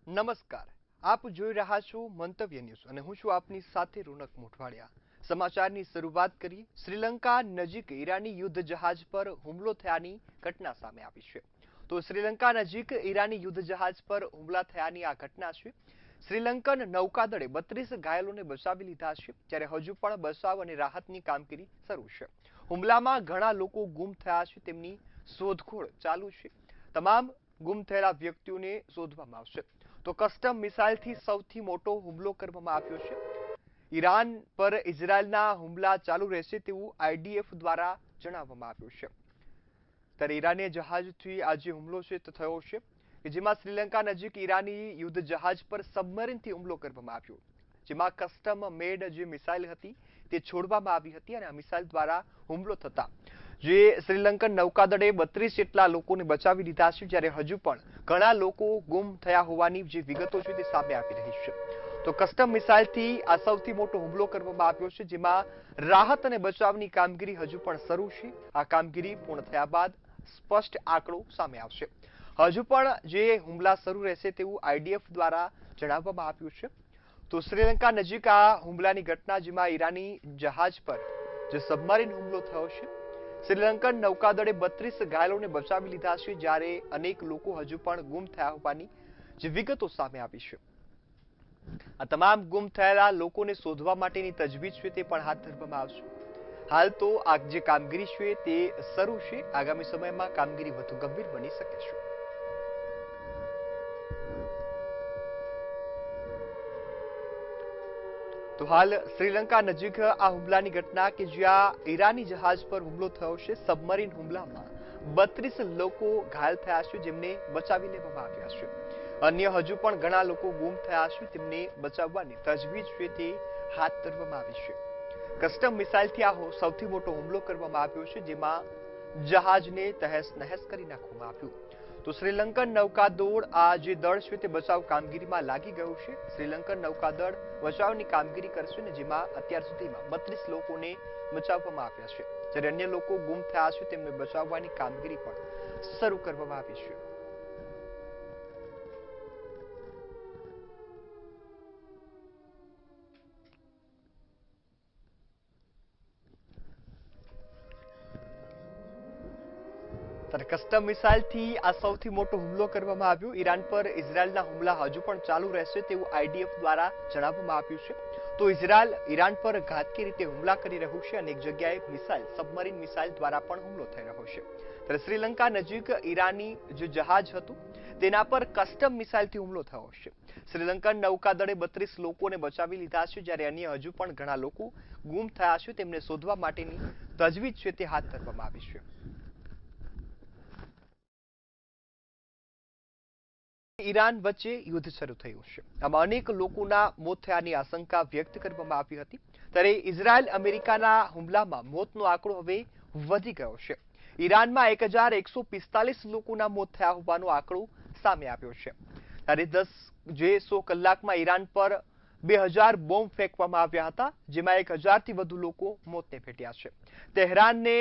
નમસ્કાર. આપ જોઈ રહ્યા છો મંતવ્ય ન્યૂઝ અને હું છું આપની સાથે રોનક મોઢવાડિયા. સમાચારની શરૂઆત કરીએ. શ્રીલંકા નજીક ઈરાની યુદ્ધ જહાજ પર હુમલો થયાની ઘટના સામે આવી છે. તો શ્રીલંકા નજીક ઈરાની યુદ્ધ જહાજ પર હુમલા થયાની આ ઘટના છે. શ્રીલંકન નૌકાદળે 32 ઘાયલોને બચાવી લીધા છે, જ્યારે હજુ પણ બચાવ અને રાહતની કામગીરી શરૂ છે. હુમલામાં ઘણા લોકો ગુમ થયા છે, તેમની શોધખોળ ચાલુ છે. તમામ ગુમ થયેલા વ્યક્તિઓને શોધવામાં આવશે. તો કસ્ટમ મિસાઇલથી સૌથી મોટો હુમલો કરવામાં આવ્યો છે. ઈરાન પર ઇઝરાયલના હુમલા ચાલુ રહેશે તેવું આઈડીએફ દ્વારા જણાવવામાં આવ્યું છે. ત્યારે ઈરાની જહાજથી આ જે હુમલો છે તે થયો છે, કે જેમાં શ્રીલંકા નજીક ઈરાની યુદ્ધ જહાજ પર સબમરીનથી હુમલો કરવામાં આવ્યો, જેમાં કસ્ટમ મેડ જે મિસાઇલ હતી તે છોડવામાં આવી હતી અને આ મિસાઇલ દ્વારા હુમલો થતા જે શ્રીલંકન નૌકાદળે 32 જેટલા લોકોને બચાવી લીધા છે, જ્યારે હજુ પણ ઘણા લોકો ગુમ થયા હોવાની જે વિગતો છે તે સામે આવી રહી છે. તો કસ્ટમ મિસાઇલથી આ સૌથી મોટો હુમલો કરવામાં આવ્યો છે, જેમાં રાહત અને બચાવની કામગીરી હજુ પણ શરૂ છે. આ કામગીરી પૂર્ણ થયા બાદ સ્પષ્ટ આંકડો સામે આવશે. હજુ પણ જે હુમલા શરૂ રહેશે તેવું આઈડીએફ દ્વારા જણાવવામાં આવ્યું છે. તો શ્રીલંકા નજીક આ હુમલાની ઘટના, જેમાં ઈરાની જહાજ પર જે સબમરીન હુમલો થયો છે. શ્રીલંકન નૌકાદળે 32 ઘાયલોને બચાવી લીધા છે, જ્યારે અનેક લોકો હજુ પણ ગુમ થયા હોવાની જે વિગતો સામે આવી છે. આ તમામ ગુમ થયેલા લોકોને શોધવા માટેની તજવીજ છે તે પણ હાથ ધરવામાં આવશે. હાલ તો આ જે કામગીરી છે તે શરૂ છે. આગામી સમયમાં કામગીરી વધુ ગંભીર બની શકે છે. તો હાલ શ્રીલંકા નજીક આ હુમલાની ઘટના, કે જ્યાં ઈરાની જહાજ પર હુમલો થયો છે. સબમરીન હુમલામાં 32 લોકો ઘાયલ થયા છે, જેમને બચાવી લેવામાં આવ્યા છે. અન્ય હજુ પણ ઘણા લોકો ગુમ થયા છે, તેમને બચાવવાની તજવીજ છે તે હાથ ધરવામાં આવી છે. કસ્ટમ મિસાઇલથી આ સૌથી મોટો હુમલો કરવામાં આવ્યો છે, જેમાં જહાજને તહેસ નહેસ કરી નાખવામાં આવ્યું. તો શ્રીલંકન નૌકાદળ આ જે દળ છે તે બચાવ કામગીરીમાં લાગી ગયું છે. શ્રીલંકન નૌકાદળ બચાવની કામગીરી કરશે, ને જેમાં અત્યાર સુધીમાં 32 લોકોને બચાવવામાં આવ્યા છે, જ્યારે અન્ય લોકો ગુમ થયા છે તેમને બચાવવાની કામગીરી પણ શરૂ કરવામાં આવી છે. કસ્ટમ મિસાઇલથી આ સૌથી મોટો હુમલો કરવામાં આવ્યો. ઈરાન પર ઇઝરાયલના હુમલા હજુ પણ ચાલુ રહેશે તેવું આઈડીએફ દ્વારા જણાવવામાં આવ્યું છે. તો ઇઝરાયલ ઈરાન પર ઘાતકી રીતે હુમલા કરી રહ્યું છે. અનેક જગ્યાએ મિસાઇલ, સબમરીન મિસાઇલ દ્વારા પણ હુમલો થઈ રહ્યો છે. ત્યારે શ્રીલંકા નજીક ઈરાની જે જહાજ હતું તેના પર કસ્ટમ મિસાઇલથી હુમલો થયો છે. શ્રીલંકન નૌકાદળે 32 લોકોને બચાવી લીધા છે, જ્યારે અન્ય હજુ પણ ઘણા લોકો ગુમ થયા છે, તેમને શોધવા માટેની તજવીજ છે તે હાથ ધરવામાં આવી છે. ઈરાન વચ્ચે યુદ્ધ શરૂ થયું છે. આમાં અનેક લોકોના મોત થયાની આશંકા વ્યક્ત કરવામાં આવી હતી. ત્યારે ઇઝરાયલ અમેરિકાના હુમલામાં મોતનો આંકડો હવે વધી ગયો છે. ઈરાનમાં 1145 લોકોના મોત થયા હોવાનો આંકડો સામે આવ્યો છે. ત્યારે 100 કલાકમાં ઈરાન પર 2000 બોમ્બ ફેંકવામાં આવ્યા હતા, જેમાં 1000થી વધુ લોકો મોતને ભેટ્યા છે. તહેરાનને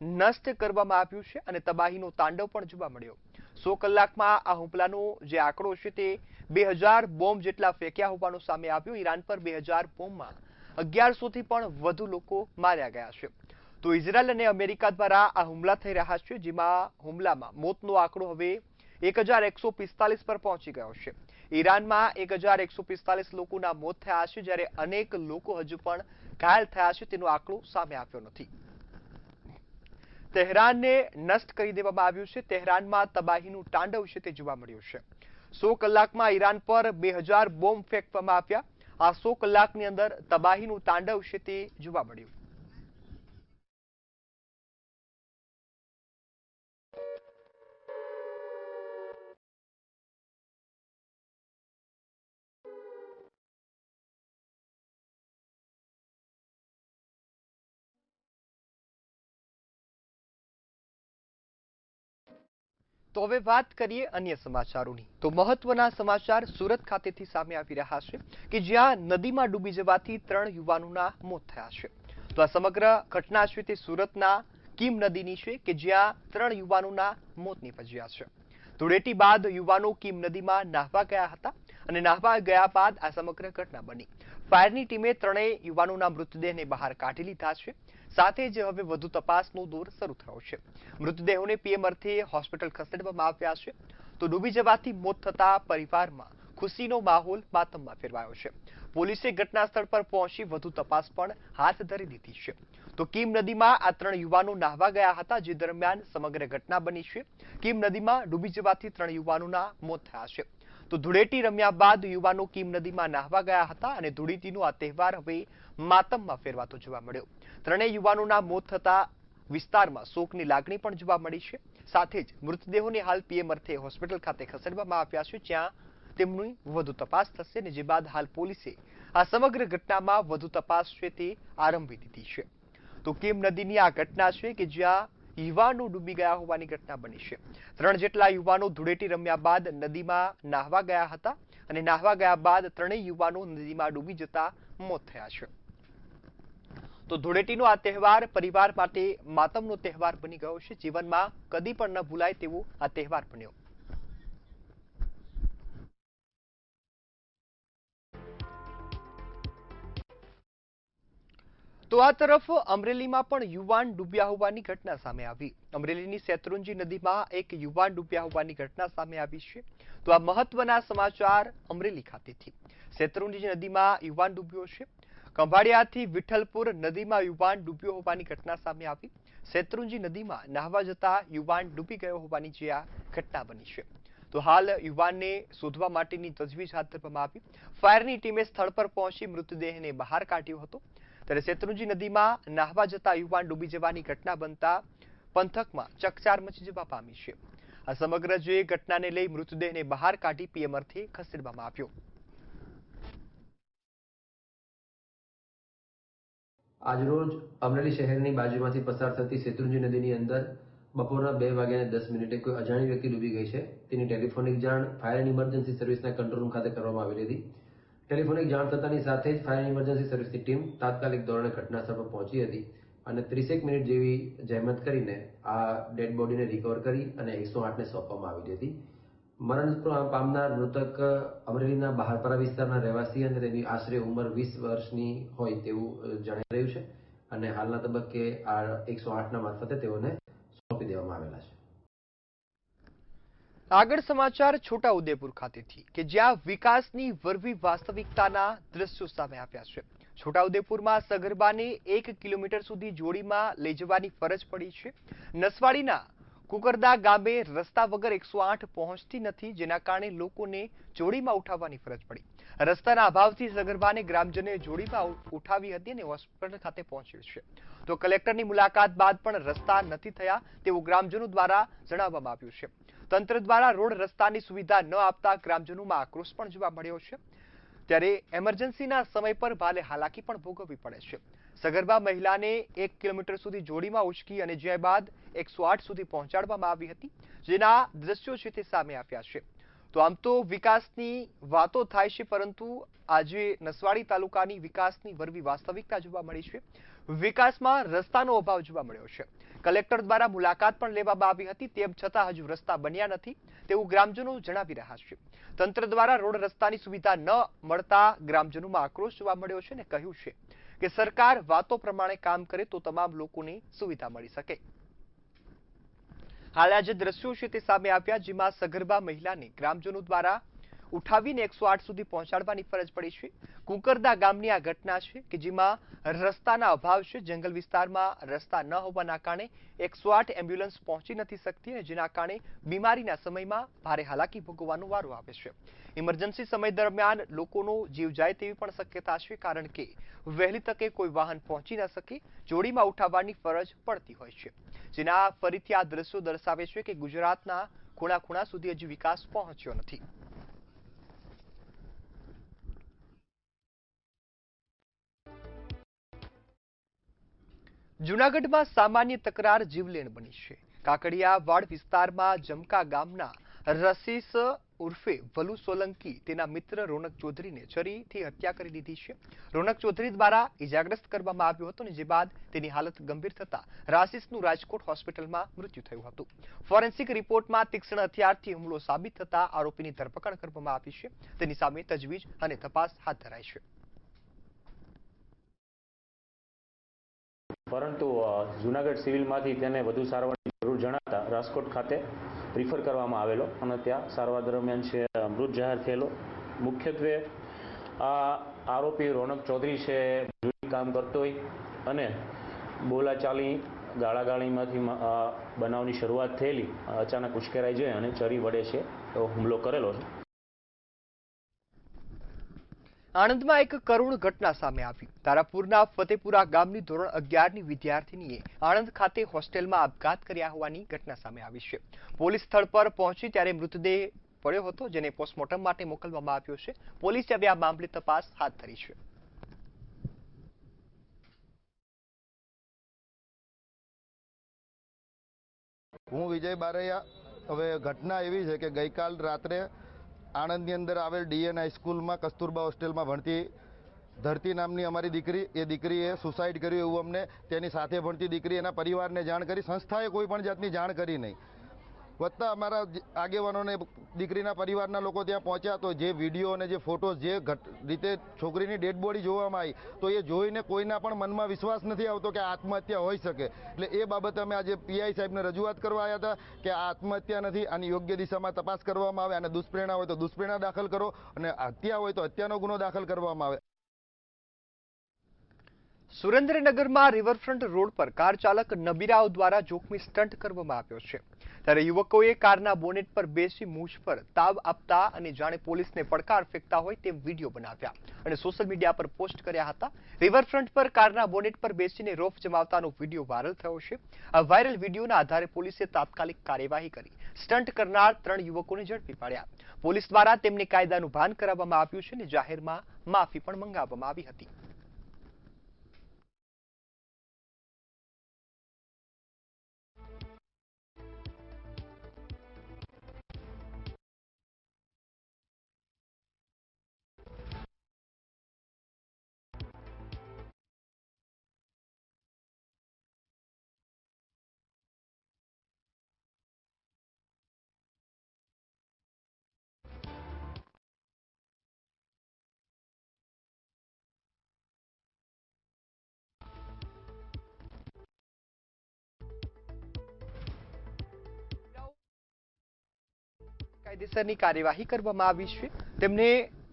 નષ્ટ કરવામાં આવ્યું છે અને તબાહીનો તાંડવ પણ જોવા મળ્યો. 100 કલાકમાં આ હુમલાનો જે આંકડો છે તે 2000 બોમ્બ જેટલા ફેંક્યા હોવાનું સામે આવ્યું. ઈરાન પર 2000 બોમ્બમાં 1100થી પણ વધુ લોકો માર્યા ગયા છે. તો ઇઝરાયલ અને અમેરિકા દ્વારા આ હુમલા થઈ રહ્યા છે, જેમાં હુમલામાં મોતનો આંકડો હવે 1145 પર પહોંચી ગયો છે. ઈરાનમાં 1145 લોકોના મોત થયા છે, જ્યારે અનેક લોકો હજુ પણ ઘાયલ થયા છે તેનો આંકડો સામે આવ્યો નથી. તહેરાનને નષ્ટ કરી દેવામાં આવ્યું છે. તહેરાનમાં તબાહીનું તાંડવ છે તે જોવા મળ્યું છે. 100 કલાકમાં ઈરાન પર 2000 બોમ્બ ફેંકવામાં આવ્યા. આ 100 કલાકની અંદર તબાહીનું તાંડવ છે તે જોવા મળ્યું. તો હવે વાત કરીએ અન્ય સમાચારોની. તો મહત્વના સમાચાર સુરત ખાતેથી સામે આવી રહ્યા છે, કે જ્યાં નદીમાં ડૂબી જવાથી 3 યુવાનોના મોત થયા છે. તો આ સમગ્ર ઘટના છે તે સુરતના કીમ નદીની છે, કે જ્યાં 3 યુવાનોના મોત નીપજ્યા છે. ધૂળેટી બાદ યુવાનો કીમ નદીમાં નાહવા ગયા હતા અને નાહવા ગયા બાદ આ સમગ્ર ઘટના બની. ફાયરની ટીમે ત્રણેય યુવાનોના મૃતદેહને બહાર કાઢી લીધા છે. સાથે જ હવે વધુ તપાસનો દોર શરૂ થયો છે. મૃતદેહોને પીએમ અર્થે હોસ્પિટલ ખસેડવામાં આવ્યા છે. તો ડૂબી જવાથી મોત થતા પરિવારમાં ખુશીનો માહોલ માતમમાં ફેરવાયો છે. પોલીસે ઘટના સ્થળ પર પહોંચી વધુ તપાસ પણ હાથ ધરી દીધી છે. તો કીમ નદીમાં આ ત્રણ યુવાનો નાહવા ગયા હતા, જે દરમિયાન સમગ્ર ઘટના બની છે. કીમ નદીમાં ડૂબી જવાથી ત્રણ યુવાનોના મોત થયા છે. તો ધૂળેટી રમ્યા બાદ યુવાનો કીમ નદીમાં નાહવા ગયા હતા અને ધૂળેટીનો આ તહેવાર હવે માતમમાં ફેરવાતો જોવા મળ્યો. ત્રણેય યુવાનોના મોત થતા વિસ્તારમાં શોકની લાગણી પણ જોવા મળી છે. સાથે જ મૃતદેહોને હાલ પીએમ અર્થે હોસ્પિટલ ખાતે ખસેડવામાં આવ્યા છે, જ્યાં તેમની વધુ તપાસ થશે અને જે બાદ હાલ પોલીસે આ સમગ્ર ઘટનામાં વધુ તપાસ છે તે આરંભી દીધી છે. તો કીમ નદીની આ ઘટના છે કે જ્યાં યુવાનો ડૂબી ગયા હોવાની ઘટના બની છે. 3 જેટલા યુવાનો ધૂળેટી રમ્યા બાદ નદીમાં નાહવા ગયા હતા અને નાહવા ગયા બાદ ત્રણેય યુવાનો નદીમાં ડૂબી જતા મોત થયા છે. તો ધૂળેટીનો આ તહેવાર પરિવાર માટે માતમનો તહેવાર બની ગયો છે. જીવનમાં કદી પણ ન ભૂલાય તેવો આ તહેવાર બન્યો. તો આ તરફ અમરેલીમાં પણ યુવાન ડૂબ્યા હોવાની ઘટના સામે આવી. અમરેલીની શેત્રુંજી નદીમાં એક યુવાન ડૂબ્યા હોવાની ઘટના સામે આવી છે. તો આ મહત્વના સમાચાર અમરેલી ખાતેથી. શેત્રુંજી નદીમાં યુવાન ડૂબ્યો છે. ખંભાળિયાથી વિઠ્ઠલપુર નદીમાં યુવાન ડૂબ્યો હોવાની ઘટના સામે આવી. શેત્રુંજી નદીમાં નાહવા જતા યુવાન ડૂબી ગયો હોવાની જે આ ઘટના બની છે. તો હાલ યુવાનને શોધવા માટેની તજવીજ હાથ ધરવામાં આવી. ફાયરની ટીમે સ્થળ પર પહોંચી મૃતદેહને બહાર કાઢ્યો હતો. ત્યારે શેત્રુંજી નદીમાં નાહવા જતા યુવાન ડૂબી જવાની ઘટના બનતા પંથકમાં ચકચાર મચી જવા પામી છે. આ સમગ્ર જે ઘટનાને લઈ મૃતદેહને બહાર કાઢી પીએમ અર્થે ખસેડવામાં આવ્યો. આજરોજ અમરેલી શહેરની બાજુમાંથી પસાર થતી શેત્રુંજી નદીની અંદર બપોરના 2:10 કોઈ અજાણી વ્યક્તિ ડૂબી ગઈ છે. તેની ટેલિફોનિક જાણ ફાયર એન્ડ ઇમરજન્સી સર્વિસના કંટ્રોલ રૂમ ખાતે કરવામાં આવેલી હતી. ટેલિફોનિક જાણ થતાની સાથે જ ફાયર એન્ડ ઇમરજન્સી સર્વિસની ટીમ તાત્કાલિક ધોરણે ઘટનાસ્થળ પર પહોંચી હતી અને 30 મિનિટ જેવી જહેમત કરીને આ ડેડ બોડીને રિકવર કરી અને 108ને સોંપવામાં આવેલી હતી. મરણ પામનાર મૃતક અમરેલીના બહારપરા વિસ્તારના રહેવાસી અને તેની આશરે ઉંમર 20 વર્ષની હોય તેવું જણાઈ રહ્યું છે અને હાલના તબક્કે આ 108ના મારફતે તેઓને સોંપી દેવામાં આવેલા છે. આગળ સમાચાર છોટાઉદેપુર ખાતેથી કે જ્યાં વિકાસની વરવી વાસ્તવિકતાના દ્રશ્યો સામે આવ્યા છે. છોટાઉદેપુરમાં સગર્ભાને 1 કિલોમીટર સુધી જોડીમાં લઈ જવાની ફરજ પડી છે. નસવાડીના કુકરદા ગામે રસ્તા વગર 108 પહોંચતી નથી, જેના કારણે લોકોને જોડીમાં ઉઠાવવાની ફરજ પડી. રસ્તાના અભાવથી સગર્ભાને ગ્રામજનોએ જોડીમાં ઉઠાવી હતી અને હોસ્પિટલ ખાતે પહોંચ્યું છે. તો કલેક્ટરની મુલાકાત બાદ પણ રસ્તા નથી થયા તેવું ગ્રામજનો દ્વારા જણાવવામાં આવ્યું છે. તંત્ર દ્વારા રોડ રસ્તાની સુવિધા ન આપતા ગ્રામજનોમાં આક્રોશ પણ જોવા મળ્યો છે. ત્યારે એમરજન્સીના સમય પર ભારે હાલાકી પણ ભોગવવી પડે છે. સગર્ભા મહિલાને 1 કિલોમીટર સુધી જોડીમાં ઉચકી અને જે બાદ 108 સુધી પહોંચાડવામાં આવી હતી, જેના દ્રશ્યો છે તે સામે આવ્યા છે. તો આમ તો વિકાસની વાતો થાય છે, પરંતુ આજે નસવાડી તાલુકાની વિકાસની વરવી વાસ્તવિકતા જોવા મળી છે. વિકાસમાં રસ્તાનો અભાવ જોવા મળ્યો છે. કલેક્ટર દ્વારા મુલાકાત પણ લેવામાં આવી હતી, તેમ છતાં હજુ રસ્તા બન્યા નથી તેવું ગ્રામજનો જણાવી રહ્યા છે. તંત્ર દ્વારા રોડ રસ્તાની સુવિધા ન મળતા ગ્રામજનોમાં આક્રોશ જોવા મળ્યો છે અને કહ્યું છે કે સરકાર વાતો પ્રમાણે કામ કરે તો તમામ લોકોને સુવિધા મળી શકે. હાલ આજે દ્રશ્યો છે તે સામે આવ્યા, જેમાં સગર્ભા મહિલાને ગ્રામજનો દ્વારા ઉઠાવીને 108 સુધી પહોંચાડવાની ફરજ પડી છે. કુકરદા ગામની આ ઘટના છે કે જેમાં રસ્તાના અભાવ છે. જંગલ વિસ્તારમાં રસ્તા ન હોવાના કારણે 108 એમ્બ્યુલન્સ પહોંચી નથી શકતી અને જેના કારણે બીમારીના સમયમાં ભારે હાલાકી ભોગવવાનો વારો આવે છે. ઇમરજન્સી સમય દરમિયાન લોકોનો જીવ જાય તેવી પણ શક્યતા છે, કારણ કે વહેલી તકે કોઈ વાહન પહોંચી ન શકે, જોડીમાં ઉઠાવવાની ફરજ પડતી હોય છે. જેના ફરીથી આ દ્રશ્યો દર્શાવે છે કે ગુજરાતના ખૂણા ખૂણા સુધી હજી વિકાસ પહોંચ્યો નથી. જૂનાગઢમાં સામાન્ય તકરાર જીવલેણ બની છે. કાકડિયા વાડ વિસ્તારમાં જમકા ગામના રસીસ ઉર્ફે વલુ સોલંકી તેના મિત્ર રોનક ચૌધરીને છરીથી હત્યા કરી દીધી છે. રોનક ચૌધરી દ્વારા ઇજાગ્રસ્ત કરવામાં આવ્યો હતો અને જે બાદ તેની હાલત ગંભીર થતા રાશિસનું રાજકોટ હોસ્પિટલમાં મૃત્યુ થયું હતું. ફોરેન્સિક રિપોર્ટમાં તીક્ષ્ણ હથિયારથી હુમલો સાબિત થતા આરોપીની ધરપકડ કરવામાં આવી છે. તેની સામે તજવીજ અને તપાસ હાથ ધરાઈ છે. પરંતુ જૂનાગઢ સિવિલમાંથી તેને વધુ સારવારની જરૂર જણાતા રાજકોટ ખાતે રિફર કરવામાં આવેલો અને ત્યાં સારવાર દરમિયાન છે મૃત જાહેર થયેલો. મુખ્યત્વે આ આરોપી રોનક ચૌધરી છે મજૂરી કામ કરતો હોય અને બોલાચાલી ગાળાગાળીમાંથી બનાવની શરૂઆત થયેલી. અચાનક ઉશ્કેરાઈ જાય અને છરી વડે છે તો હુમલો કરેલો છે. આણંદમાં એક કરુણ ઘટના સામે આવી. તારાપુરના ફતેપુરા ગામની ધોરણ 11ની વિદ્યાર્થીનીએ આણંદ ખાતે હોસ્ટેલમાં આપઘાત કર્યા હોવાની ઘટના સામે આવી છે. પોલીસ સ્થળ પર પહોંચી ત્યારે મૃતદેહ પડ્યો હતો, જેને પોસ્ટમોર્ટમ માટે મોકલવામાં આવ્યો છે. પોલીસે હવે આ મામલે તપાસ હાથ ધરી છે. હું વિજય બારૈયા. હવે ઘટના એવી છે કે ગઈકાલ રાત્રે આણંદની અંદર આવેલ ડીએન હાઈસ્કૂલમાં કસ્તુરબા હોસ્ટેલમાં ભણતી ધરતી નામની અમારી દીકરી, એ દીકરીએ સુસાઇડ કર્યું એવું અમને તેની સાથે ભણતી દીકરી એના પરિવારને જાણ કરી. સંસ્થાએ કોઈ પણ જાતની જાણ કરી નહીં. વત્તા અમારા આગેવાનોને દીકરીના પરિવારના લોકો ત્યાં પહોંચ્યા તો જે વિડીયો અને જે ફોટોઝ જે રીતે છોકરીની ડેડ બોડી જોવામાં આવી તો એ જોઈને કોઈના પણ મનમાં વિશ્વાસ નથી આવતો કે આત્મહત્યા હોઈ શકે. એટલે એ બાબતે અમે આજે પીઆઈ સાહેબને રજૂઆત કરવા આવ્યા હતા કે આ આત્મહત્યા નથી, આની યોગ્ય દિશામાં તપાસ કરવામાં આવે, અને દુષ્પ્રેરણા હોય તો દુષ્પ્રેરણા દાખલ કરો અને હત્યા હોય તો હત્યાનો ગુનો દાખલ કરવામાં આવે. સુરેન્દ્રનગરમાં રિવરફ્રન્ટ રોડ પર કાર ચાલક નબીરાઓ દ્વારા જોખમી સ્ટન્ટ કરવામાં આવ્યો છે. ત્યારે યુવકોએ કારના બોનેટ પર બેસી મૂછ પર તાવ આપતા અને જાણે પોલીસને પડકાર ફેંકતા હોય તેમ વિડીયો બનાવ્યા અને સોશિયલ મીડિયા પર પોસ્ટ કર્યા હતા. રિવરફ્રન્ટ પર કારના બોનેટ પર બેસીને રોફ જમાવતાનો વિડીયો વાયરલ થયો છે. આ વાયરલ વિડીયોના આધારે પોલીસે તાત્કાલિક કાર્યવાહી કરી સ્ટન્ટ કરનાર 3 યુવકોને ઝડપી પાડ્યા. પોલીસ દ્વારા તેમને કાયદાનું ભાન કરાવવામાં આવ્યું છે અને જાહેરમાં માફી પણ મંગાવવામાં આવી હતી. કાયદેસરની કાર્યવાહી કરવામાં આવી છે. તેમને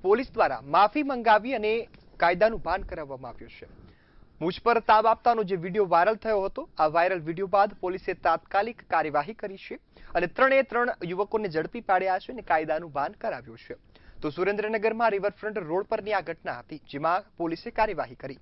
પોલીસ દ્વારા માફી મંગાવી અને કાયદાનું ભાન કરાવવામાં આવ્યું છે. મૂછ પર તાવ આપતાનો જે વિડીયો વાયરલ થયો હતો, આ વાયરલ વિડીયો બાદ પોલીસે તાત્કાલિક કાર્યવાહી કરી છે અને 3 યુવકોને ઝડપી પાડ્યા છે અને કાયદાનું ભાન કરાવ્યું છે. તો સુરેન્દ્રનગરમાં રિવરફ્રન્ટ રોડ પરની આ ઘટના હતી, જેમાં પોલીસે કાર્યવાહી કરી.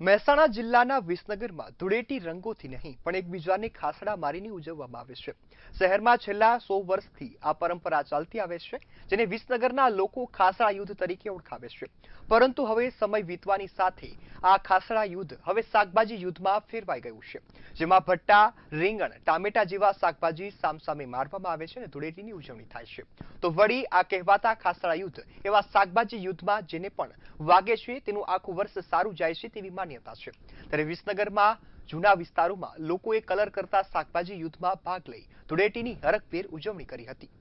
મહેસાણા જિલ્લાના વિસનગરમાં ધૂળેટી રંગોથી નહીં પણ એકબીજાને ખાસડા મારીને ઉજવવામાં આવે છે. શહેરમાં છેલ્લા 100 વર્ષથી આ પરંપરા ચાલતી આવે છે, જેને વિસનગરના લોકો ખાસડા યુદ્ધ તરીકે ઓળખાવે છે. પરંતુ હવે સમય વીતવાની સાથે આ ખાસડા યુદ્ધ હવે શાકભાજી યુદ્ધમાં ફેરવાઈ ગયું છે, જેમાં ભટ્ટા, રીંગણ, ટામેટા જેવા શાકભાજી સામસામે મારવામાં આવે છે અને ધૂળેટીની ઉજવણી થાય છે. તો વળી આ કહેવાતા ખાસડા યુદ્ધ એવા શાકભાજી યુદ્ધમાં જેને પણ વાગે છે તેનું આખું વર્ષ સારું જાય છે તેવી માન્યતા છે. ત્યારે વિસનગરમાં જૂના વિસ્તારોમાં લોકોએ કલર કરતા શાકભાજી યુદ્ધમાં ભાગ લઈ ધૂળેટીની હરખભેર ઉજવણી કરી હતી.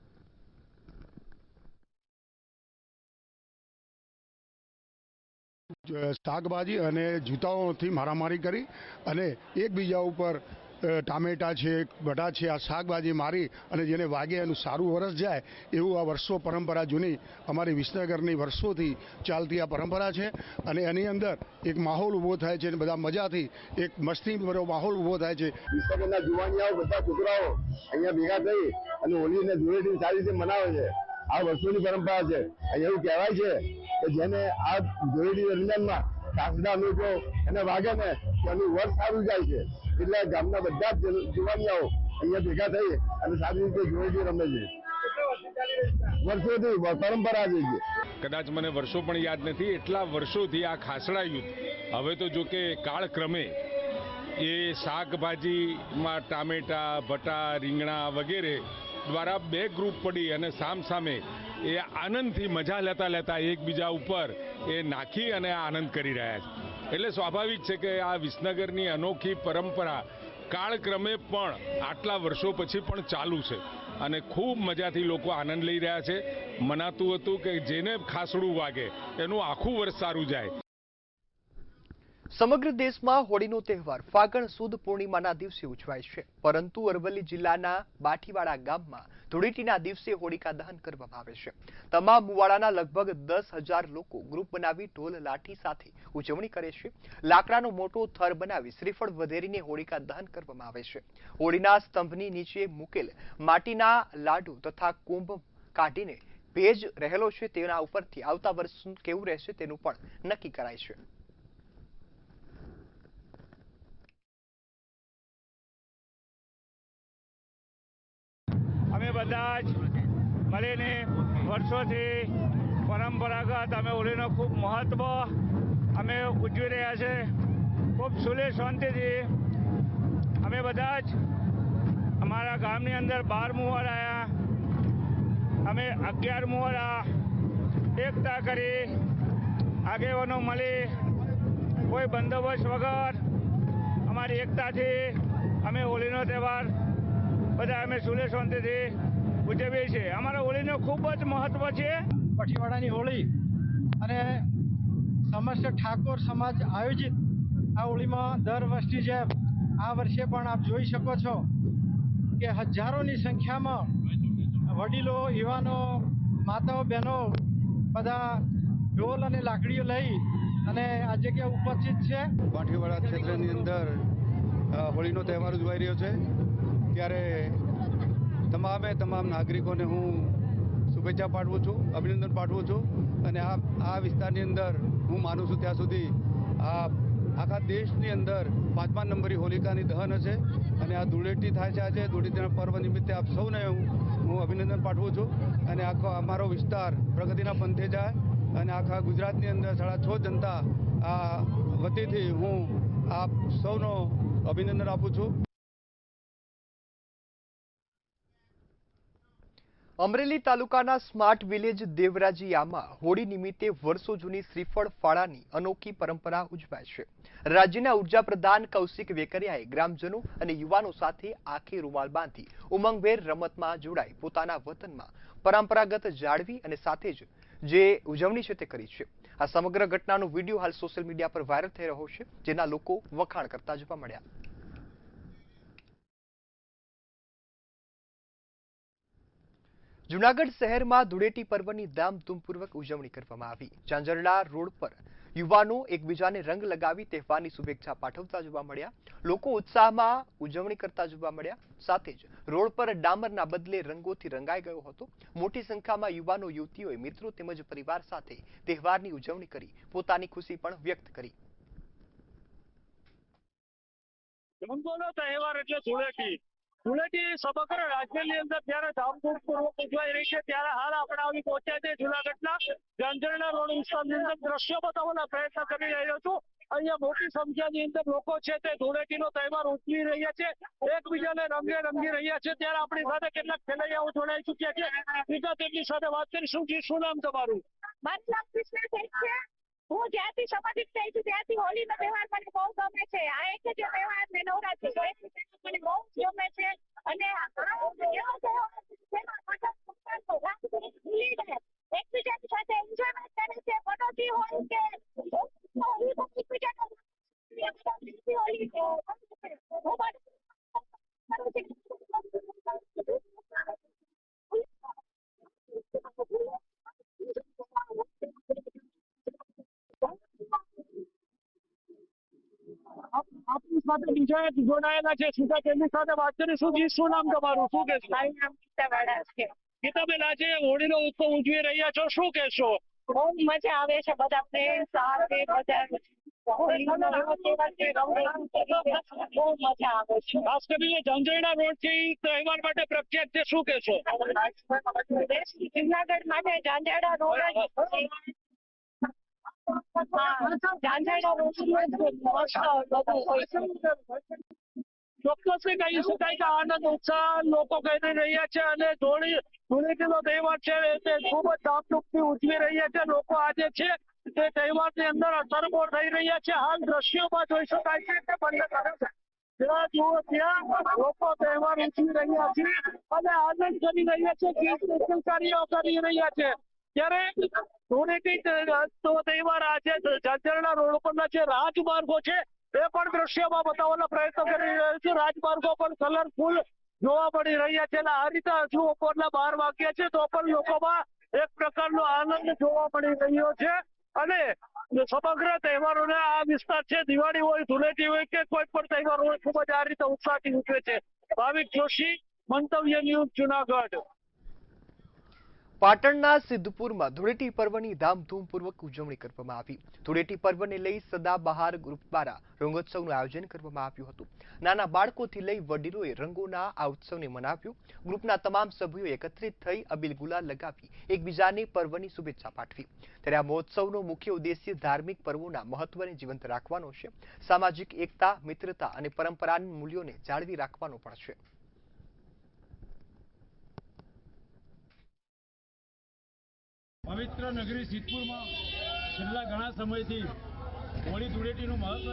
શાકભાજી અને જૂતાઓથી મારામારી કરી અને એકબીજા ઉપર ટામેટા છે, બટા છે, આ શાકભાજી મારી અને જેને વાગે એનું સારું વરસ જાય એવું આ વર્ષો પરંપરા જૂની અમારી વિસનગરની વર્ષોથી ચાલતી આ પરંપરા છે. અને એની અંદર એક માહોલ ઊભો થાય છે અને બધા મજાથી એક મસ્તીભર્યો માહોલ ઊભો થાય છે. વિસનગરના જુવાનિયાઓ બધા છોકરાઓ અહીંયા ભેગા થઈ અને હોળીને ધૂળેટી સારી રીતે મનાવે છે. આ વર્ષોની પરંપરા છે. એવું કહેવાય છે કે જેને આ ધૂળેટી દરમિયાનમાં કાસડા લોકો એને વાગે ને એનું વર્ષ સારું જાય છે. એટલે ગામના બધા જ જુવાનિયાઓ અહીંયા ભેગા થઈ અને સારી રીતે ધૂળેટી રમે છે. વર્ષોથી પરંપરા છે. કદાચ મને વર્ષો પણ યાદ નથી, એટલા વર્ષોથી આ ખાસડા યુદ્ધ, હવે તો જો કે કાળક્રમે એ શાકભાજીમાં ટામેટા, ભટા, રીંગણા વગેરે દ્વારા બે ગ્રુપ પડી અને સામસામે એ આનંદથી મજા લેતા લેતા એકબીજા ઉપર એ નાખી અને આનંદ કરી રહ્યા છે. એટલે સ્વાભાવિક છે કે આ વિસનગરની અનોખી પરંપરા કાળક્રમે પણ આટલા વર્ષો પછી પણ ચાલુ છે અને ખૂબ મજાથી લોકો આનંદ લઈ રહ્યા છે. મનાતું હતું કે જેને ખાસડું વાગે એનું આખું વર્ષ સારું જાય. સમગ્ર દેશમાં હોળીનો તહેવાર ફાગણ સુદ પૂર્ણિમાના દિવસે ઉજવાય છે, પરંતુ અરવલ્લી જિલ્લાના બાઠીવાડા ગામમાં ધૂળેટીના દિવસે હોળિકા દહન કરવામાં આવે છે. તમામ મુવાડાના લગભગ 10,000 લોકો ગ્રુપ બનાવી ઢોલ લાઠી સાથે ઉજવણી કરે છે. લાકડાનો મોટો થર બનાવી શ્રીફળ વધેરીને હોળિકા દહન કરવામાં આવે છે. હોળીના સ્તંભની નીચે મૂકેલ માટીના લાડુ તથા કુંભ કાઢીને ભેજ રહેલો છે તેના ઉપરથી આવતા વર્ષ કેવું રહેશે તેનું પણ નક્કી કરાય છે. અમે બધા જ મળીને વર્ષોથી પરંપરાગત અમે હોળીનો ખૂબ મહત્વ અમે ઉજવી રહ્યા છે. ખૂબ સુલે શાંતિથી અમે બધા જ અમારા ગામની અંદર 12 મુવાડા આવ્યા. અમે 11 મુવાડા એકતા કરી આગેવાનો મળી કોઈ બંદોબસ્ત વગર અમારી એકતાથી અમે હોળીનો તહેવાર બધા અમે સુલે શાંતિથી ઉજવીએ છીએ. અમારા હોળીનો ખૂબ જ મહત્વ છે. પઠીવાડાની હોળી અને સમસ્ત ઠાકોર સમાજ આયોજિત આ હોળીમાં દર વર્ષની જેમ આ વર્ષે પણ આપ જોઈ શકો છો કે હજારોની સંખ્યામાં વડીલો, યુવાનો, માતાઓ, બહેનો બધા ઢોલ અને લાકડીઓ લઈ અને આ જગ્યા ઉપસ્થિત છે. બાઠીવાડા ક્ષેત્રની અંદર હોળીનો તહેવાર ઉજવાઈ રહ્યો છે, ત્યારે તમામ નાગરિકોને હું શુભેચ્છા પાઠવું છું, અભિનંદન પાઠવું છું. અને આ વિસ્તારની અંદર હું માનું છું ત્યાં સુધી આખા દેશની અંદર 5મા નંબરની હોલિકાની દહન હશે અને આ ધૂળેટી થાય છે. આજે ધૂળેટીના પર્વ નિમિત્તે આપ સૌને હું અભિનંદન પાઠવું છું. અને આખો અમારો વિસ્તાર પ્રગતિના પંથે જાય અને આખા ગુજરાતની અંદર 6.5 જનતા આ વતીથી હું આપ સૌનો અભિનંદન આપું છું. અમરેલી તાલુકાના સ્માર્ટ વિલેજ દેવરાજીયામાં હોળી નિમિત્તે વર્ષો જૂની શ્રીફળ ફાળાની અનોખી પરંપરા ઉજવાય છે. રાજ્યના ઉર્જા પ્રધાન કૌશિક વેકરિયાએ ગ્રામજનો અને યુવાનો સાથે આંખે રૂમાલ બાંધી ઉમંગભેર રમતમાં જોડાઈ પોતાના વતનમાં પરંપરાગત જાળવી અને સાથે જ જે ઉજવણી છે તે કરી છે. આ સમગ્ર ઘટનાનો વિડીયો હાલ સોશિયલ મીડિયા પર વાયરલ થઈ રહ્યો છે, જેના લોકો વખાણ કરતા જોવા મળ્યા. જૂનાગઢ શહેરમાં ધૂળેટી પર્વની ધામધૂમપૂર્વક ઉજવણી કરવામાં આવી. ચાંચરડા રોડ પર યુવાનો એકબીજાને રંગ લગાવી તહેવારની શુભેચ્છા પાઠવતા જોવા મળ્યા. લોકો ઉત્સાહમાં ઉજવણી કરતા જોવા મળ્યા. સાથે જ રોડ પર ડામરના બદલે રંગોથી રંગાઈ ગયો હતો. મોટી સંખ્યામાં યુવાનો યુવતીઓએ મિત્રો તેમજ પરિવાર સાથે તહેવારની ઉજવણી કરી પોતાની ખુશી પણ વ્યક્ત કરી. રંગોનો તહેવાર એટલે ધૂળેટી. ધૂળેટી સમગ્ર રાજ્યની અંદર જ્યારે ધામધૂમપૂર્વક ઉજવાઈ રહી છે, ત્યારે હાલ આપણે આવી પહોંચ્યા છે જૂનાગઢના ચાંચરડા રોડ વિસ્તારની અંદર. દ્રશ્યો બતાવવાના પ્રયત્ન કરી રહ્યો છું. અહીંયા મોટી સંખ્યાની અંદર લોકો છે તે ધૂળેટીનો તહેવાર ઉજવી રહ્યા છે, એકબીજાને રંગે રંગી રહ્યા છે. ત્યારે આપણી સાથે કેટલાક ખેલૈયાઓ જોડાઈ ચૂક્યા છે. બીજા તેમની સાથે વાત કરીશું. જી, શું નામ તમારું? મારું નામ કૃષ્ણ છે. હું જ્યાંથી સમાજિક થઈ છું ત્યાંથી હોળીનો તહેવાર મને બહુ ગમે છે. આ એક જ તહેવાર ને નવરાત્રી મને બહુ ગમે છે. અને એકબીજાની સાથે એન્જોયમેન્ટ કરે છે. પટોટી હોય કે આપની સાથે બીજા જોડાયેલા છે, સીધા તેમની સાથે વાત કરીશું. જી, શું નામ તમારું? શું કહેશો? મારું નામ ગીતાવાડા છે. ગીતાબેન, આજે હોળીનો ઉત્સવ ઉજવી રહ્યા છો, શું કહેશો? બહુ મજા આવે છે. બધા ફ્રેન્ડ સાથે બધા હોળીનો એવો તહેવાર છે, રંગોળી કરીને બહુ મજા આવે છે. ખાસ કરીને ઝંઝરણા રોડ થી તહેવાર માટે પ્રખ્યાત છે, શું કહેશો? જુનાગઢ માટે ઝંઝરણા રોડ જ ઝંઝરણા રોડ મસ્ત બધું હોય છે. ચોક્કસથી કહી શકાય કે આનંદ ઉત્સાહ લોકો કરી રહ્યા છે અને ધૂળેટીનો તહેવાર છે તે ખૂબ જ ધામધૂમથી ઉજવી રહ્યા છે. લોકો આજે છે તે તહેવારની અંદર તરબોળ થઈ રહ્યા છે. હાલ દ્રશ્યોમાં જોઈ શકાય છે કે બંને તરફ જ્યાં જુઓ ત્યાં લોકો તહેવાર ઉજવી રહ્યા છે અને આનંદ કરી રહ્યા છે, ગીત કાર્યો કરી રહ્યા છે. ત્યારે ધૂળેટી નો તહેવાર આજે ઝંઝરણા રોડ પરના જે રાજમાર્ગો છે એ પણ દ્રશ્યમાં બતાવવાનો પ્રયત્ન કરી રહ્યો છે. રાજમાર્ગો પણ કલરફુલ જોવા મળી રહ્યા છે અને આ રીતે હજુ બપોરના 12 વાગ્યા છે તો પણ લોકોમાં એક પ્રકારનો આનંદ જોવા મળી રહ્યો છે અને સમગ્ર તહેવારોને આ વિસ્તાર છે, દિવાળી હોય, ધૂળેટી હોય કે કોઈ પણ તહેવાર હોય, ખૂબ જ આ રીતે ઉત્સાહથી ઉજવે છે. ભાવિક જોશી, મંતવ્ય ન્યૂઝ, જુનાગઢ. પાટણના સિદ્ધપુરમાં ધૂળેટી પર્વની ધામધૂમપૂર્વક ઉજવણી કરવામાં આવી. ધૂળેટી પર્વને લઈ સદાબહાર ગ્રુપ દ્વારા રંગોત્સવનું આયોજન કરવામાં આવ્યું હતું. નાના બાળકોથી લઈ વડીલોએ રંગોના આ ઉત્સવને મનાવ્યું. ગ્રુપના તમામ સભ્યો એકત્રિત થઈ અબીલ ગુલાલ લગાવી એકબીજાને પર્વની શુભેચ્છા પાઠવી. ત્યારે આ મહોત્સવનો મુખ્ય ઉદ્દેશ્ય ધાર્મિક પર્વોના મહત્વને જીવંત રાખવાનો છે. સામાજિક એકતા, મિત્રતા અને પરંપરાના મૂલ્યોને જાળવી રાખવાનો પણ છે. પવિત્ર નગરી સિદ્ધપુરમાં છેલ્લા ઘણા સમયથી હોળી ધૂળેટીનું મહત્વ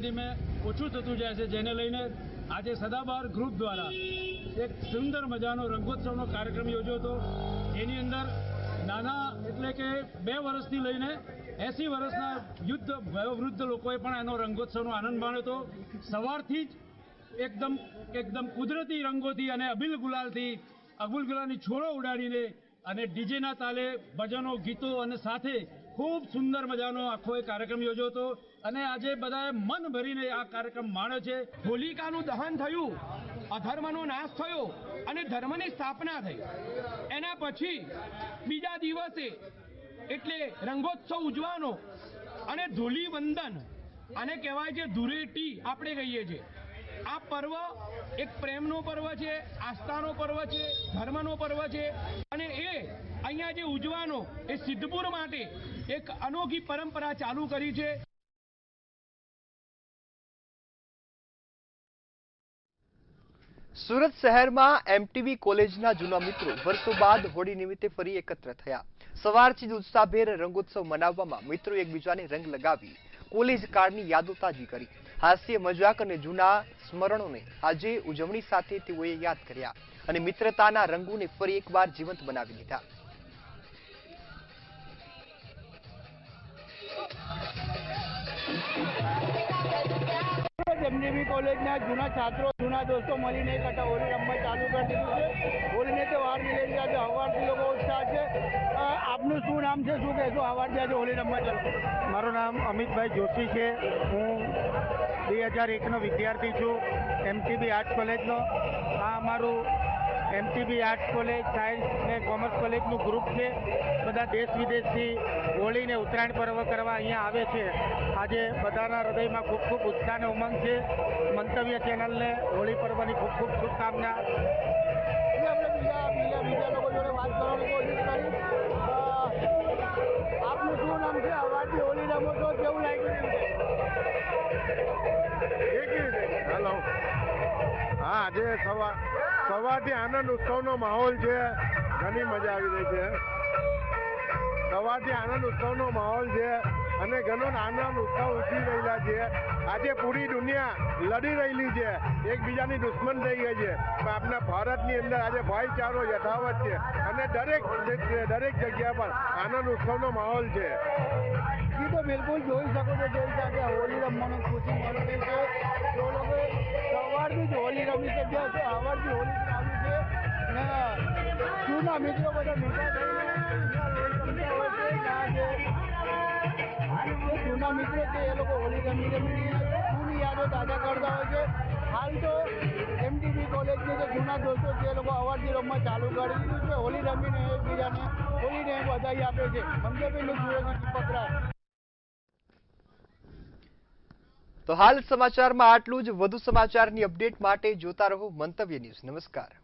ધીમે ઓછું થતું જાય છે, જેને લઈને આજે સદાબહાર ગ્રુપ દ્વારા એક સુંદર મજાનો રંગોત્સવનો કાર્યક્રમ યોજ્યો હતો. એની અંદર નાના એટલે કે 2 વર્ષથી લઈને 80 વર્ષના વયોવૃદ્ધ લોકોએ પણ એનો રંગોત્સવનો આનંદ માણ્યો હતો. સવારથી જ એકદમ કુદરતી રંગોથી અને અબીલ ગુલાલની છોડો ઉડાડીને અને ડીજેના તાલે ભજનો, ગીતો અને સાથે ખૂબ સુંદર મજાનો આખો એક કાર્યક્રમ યોજ્યો હતો અને આજે બધાએ મન ભરીને આ કાર્યક્રમ માણ્યો છે. હોલિકાનું દહન થયું, અધર્મનો નાશ થયો અને ધર્મની સ્થાપના થઈ. એના પછી બીજા દિવસે એટલે રંગોત્સવ ઉજવાનો અને ધૂળીવંદન આને કહેવાય છે, ધૂળેટી આપણે કહીએ છીએ. આ પર્વ એક પ્રેમનો પર્વ છે, આસ્થાનો પર્વ છે, ધર્મનો પર્વ છે અને એ અહીંયા જે ઉજવાનો એ સિદ્ધપુર માટે એક અનોખી પરંપરા ચાલુ કરી છે. સુરત શહેરમાં એમટીબી કોલેજના જૂના મિત્રો વર્ષો બાદ હોળી નિમિત્તે ફરી એકત્ર થયા. સવારથી જ ઉત્સાહભેર રંગોત્સવ મનાવવામાં મિત્રો એકબીજાને રંગ લગાવી કોલેજ કાળની યાદો તાજી કરી. હાસ્ય, મજાક અને જૂના સ્મરણોને આજે ઉજવણી સાથે તેઓએ યાદ કર્યા અને મિત્રતાના રંગોને ફરી એકવાર જીવંત બનાવી દીધા. એમટીબી કોલેજના જૂના છાત્રો, જૂના દોસ્તો મળીને એક હોળી રમવા ચાલુ કરી દીધું છે. હોળીને તહેવાર મિલેલી આજે સવારથી લોકો ઉત્સાહ છે. આપનું શું નામ છે, શું કહેશો? સવારથી આજે હોળી રમવા ચાલુ. મારું નામ અમિતભાઈ જોશી છે. હું 2001નો વિદ્યાર્થી છું, એમટીબી આર્ટ્સ કોલેજનો. આ અમારું એમટીબી આર્ટ્સ કોલેજ, સાયન્સ ને કોમર્સ કોલેજનું ગ્રુપ છે. બધા દેશ વિદેશથી હોળી ને ઉત્તરાયણ પર્વ કરવા અહીંયા આવે છે. આજે બધાના હૃદયમાં ખૂબ ખૂબ ઉત્સાહ અને ઉમંગ છે. મંતવ્ય ચેનલને હોળી પર્વની ખૂબ ખૂબ શુભકામના. આપણે બીજા લોકો જોડે વાત કરવાની કોશિશ કરી. આપનું શું નામ છે? સવારથી હોળી રમો છો, કેવું લાગી રહ્યું છે? હેલો. હા, આજે સવારથી આનંદ ઉત્સવનો માહોલ છે. ઘણી મજા આવી રહી છે. સવારથી આનંદ ઉત્સવનો માહોલ છે અને ઘણો આનંદ ઉત્સવ ઉજવી રહેલા છે. આજે પૂરી દુનિયા લડી રહેલી છે, એકબીજાની દુશ્મન થઈ ગઈ છે, પણ આપણા ભારતની અંદર આજે ભાઈચારો યથાવત છે અને દરેક જગ્યા પર આનંદ ઉત્સવનો માહોલ છે. જી, તો બિલકુલ જોઈ શકો છો જેવી સાથે હોળી રમવાનું ખુશી મળી રહી છે. જો લોકો સવારથી જ હોળી રમી શક્યા છે, સવારથી હોળી આવી છે ને જૂના મિત્રો બધા ભેગા થઈને જૂના મિત્રો છે એ લોકો હોળી રમી જૂની યાદો તાજા કરતા હોય છે. હાલ તો એમટીબી કોલેજની જે જૂના દોસ્તો છે એ લોકો સવારથી રમવા ચાલુ કરી દીધું છે. હોળી રમીને એકબીજાને હોળીને બધાઈ આપે છે. મંદિરનું સુરત દીપક રાય. તો હાલ સમાચારમાં આટલું જ. વધુ સમાચારની અપડેટ માટે જોતા રહો મંતવ્ય ન્યૂઝ. નમસ્કાર.